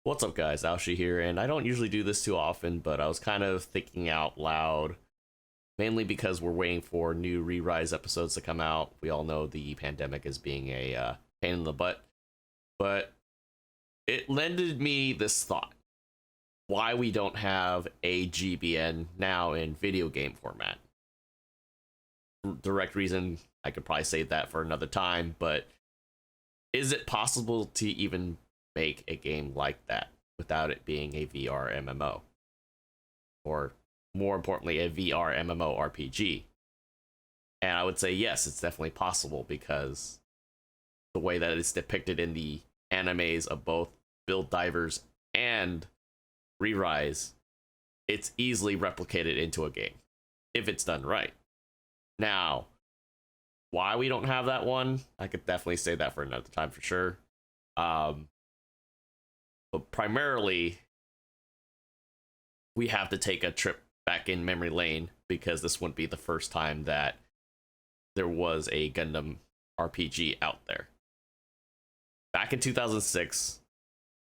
What's up, guys? Aoshi here, and I don't usually do this too often, but I was kind of thinking out loud, mainly because we're waiting for new Re-Rise episodes to come out. We all know the pandemic is being a pain in the butt, but it lended me this thought: why we don't have a GBN now in video game format. Direct reason, I could probably save that for another time, but is it possible to even make a game like that without it being a VRMMO? Or more importantly, a VRMMORPG? And I would say yes, it's definitely possible, because the way that it's depicted in the animes of both Build Divers and Re-Rise, it's easily replicated into a game if it's done right. Now, why we don't have that one, I could definitely say that for another time for sure. But primarily, we have to take a trip back in memory lane, because this wouldn't be the first time that there was a Gundam RPG out there. Back in 2006,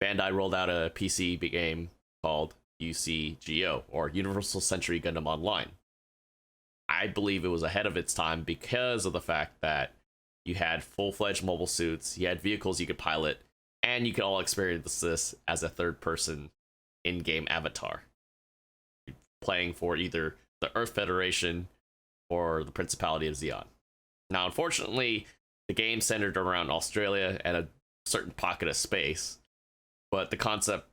Bandai rolled out a PC game called UCGO, or Universal Century Gundam Online. I believe it was ahead of its time because of the fact that you had full-fledged mobile suits, you had vehicles you could pilot, and you could all experience this as a third-person in-game avatar, playing for either the Earth Federation or the Principality of Zeon. Now, unfortunately, the game centered around Australia and a certain pocket of space, but the concept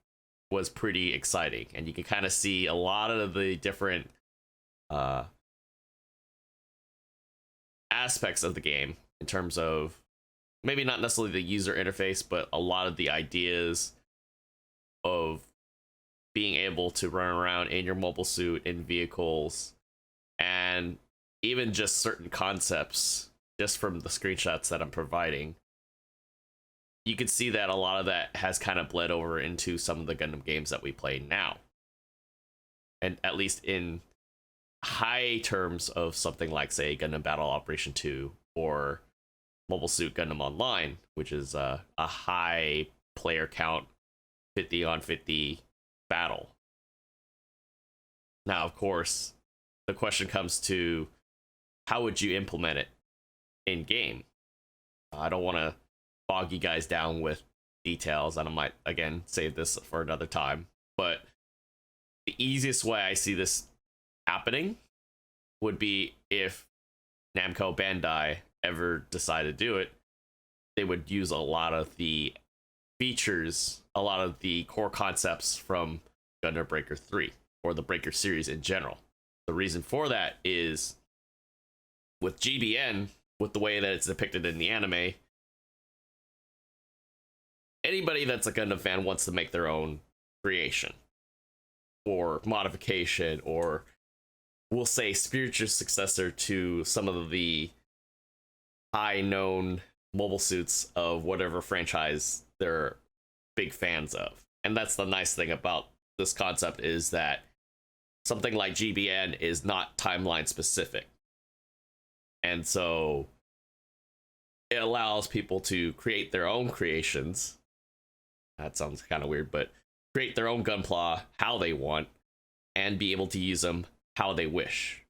was pretty exciting, and you can kind of see a lot of the different aspects of the game in terms of maybe not necessarily the user interface, but a lot of the ideas of being able to run around in your mobile suit in vehicles, and even just certain concepts just from the screenshots that I'm providing. You can see that a lot of that has kind of bled over into some of the Gundam games that we play now. And at least in high terms of something like, say, Gundam Battle Operation 2 or Mobile Suit Gundam Online, which is a high player count 50 on 50 battle. Now, of course, the question comes to, how would you implement it in game? I don't want to bog you guys down with details, and I might again save this for another time, but the easiest way I see this happening would be if Namco Bandai ever decided to do it. They would use a lot of the features, a lot of the core concepts from Gundam Breaker 3 or the Breaker series in general. The reason for that is, with GBN, with the way that it's depicted in the anime, anybody that's a Gundam fan wants to make their own creation or modification, or we'll say spiritual successor to some of the high known mobile suits of whatever franchise they're big fans of. And that's the nice thing about this concept, is that something like GBN is not timeline specific. And so it allows people to create their own creations. That sounds kind of weird, but create their own Gunpla how they want and be able to use them how they wish.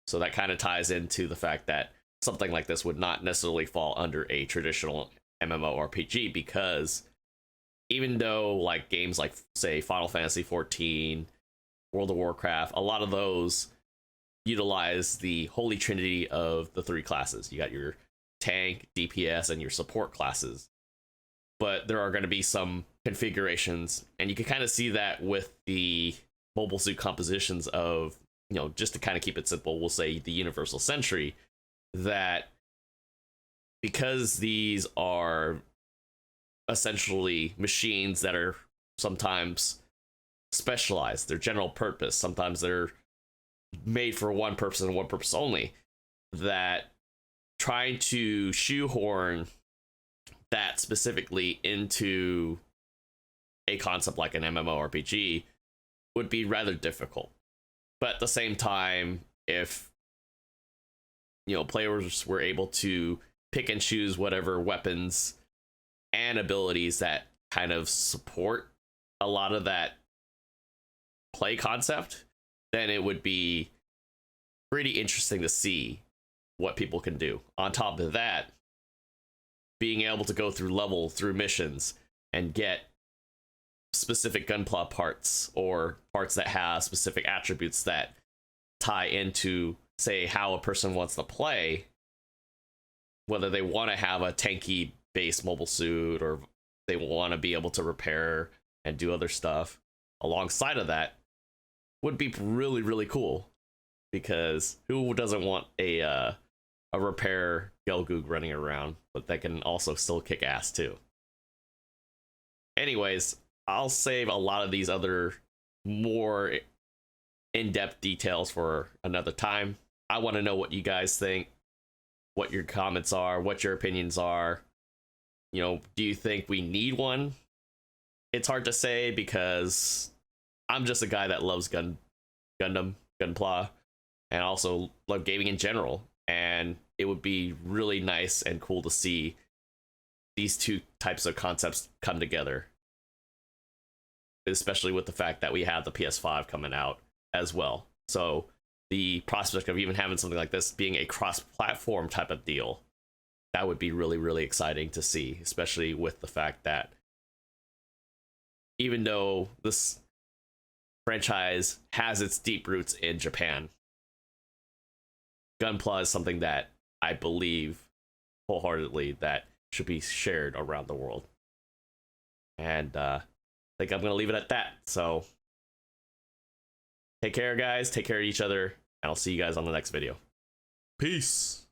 So that kind of ties into the fact that something like this would not necessarily fall under a traditional MMORPG, because even though like games like, say, Final Fantasy XIV, World of Warcraft, a lot of those utilize the holy trinity of the three classes. You got your tank, DPS, and your support classes. But there are going to be some configurations, and you can kind of see that with the mobile suit compositions of, just to kind of keep it simple, we'll say the Universal Century, that because these are essentially machines that are sometimes specialized, they're general purpose, sometimes they're made for one purpose and one purpose only, that trying to shoehorn that specifically into a concept like an MMORPG would be rather difficult. But at the same time, if players were able to pick and choose whatever weapons and abilities that kind of support a lot of that play concept, then it would be pretty interesting to see what people can do. On top of that, being able to go through missions and get specific Gunpla parts or parts that have specific attributes that tie into, say, how a person wants to play, whether they want to have a tanky base mobile suit or they want to be able to repair and do other stuff alongside of that, would be really, really cool. Because who doesn't want a repair Gelgoog running around, but that can also still kick ass too. Anyways, I'll save a lot of these other more in-depth details for another time. I want to know what you guys think, what your comments are, what your opinions are. You know, do you think we need one? It's hard to say because I'm just a guy that loves Gundam, Gunpla, and also love gaming in general. And it would be really nice and cool to see these two types of concepts come together, especially with the fact that we have the PS5 coming out as well. So the prospect of even having something like this being a cross-platform type of deal, that would be really, really exciting to see, especially with the fact that even though this franchise has its deep roots in Japan, Gunpla is something that I believe wholeheartedly that should be shared around the world. And I think I'm going to leave it at that. So take care, guys. Take care of each other. And I'll see you guys on the next video. Peace.